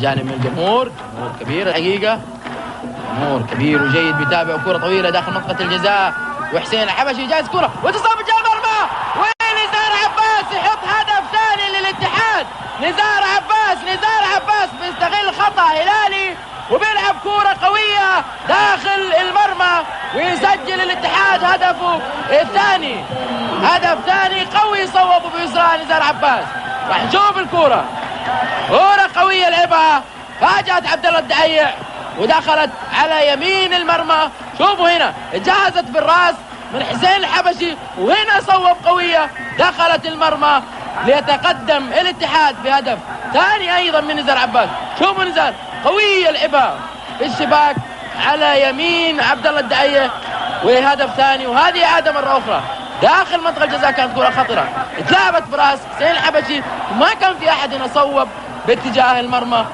جانب من الجمهور، جمهور كبير الحقيقة، جمهور كبير وجيد بيتابع كرة طويلة داخل منطقة الجزاء، وحسين الحبشي جاز كرة وتصاب جال مرمى، ونزار عباس يحط هدف ثاني للاتحاد. نزار عباس بيستغل خطأ هلالي وبيلعب كرة قوية داخل المرمى ويسجل الاتحاد هدفه الثاني، هدف ثاني قوي صوبه بيسرى نزار عباس. راح نشوف الكرة، كرة قوية لعبها، فاجأت عبد الله الدعيع ودخلت على يمين المرمى. شوفوا هنا جهزت بالراس من حسين الحبشي، وهنا صوب قوية دخلت المرمى ليتقدم الاتحاد بهدف ثاني ايضا من نزار عباس. شوفوا نزار قوية لعبها في الشباك على يمين عبد الله الدعيع وهدف ثاني، وهذه عادة مرة اخرى داخل منطقة الجزاء. كانت كرة خطرة اتلعبت براس حسين الحبشي وما كان في احد يصوب باتجاه المرمى.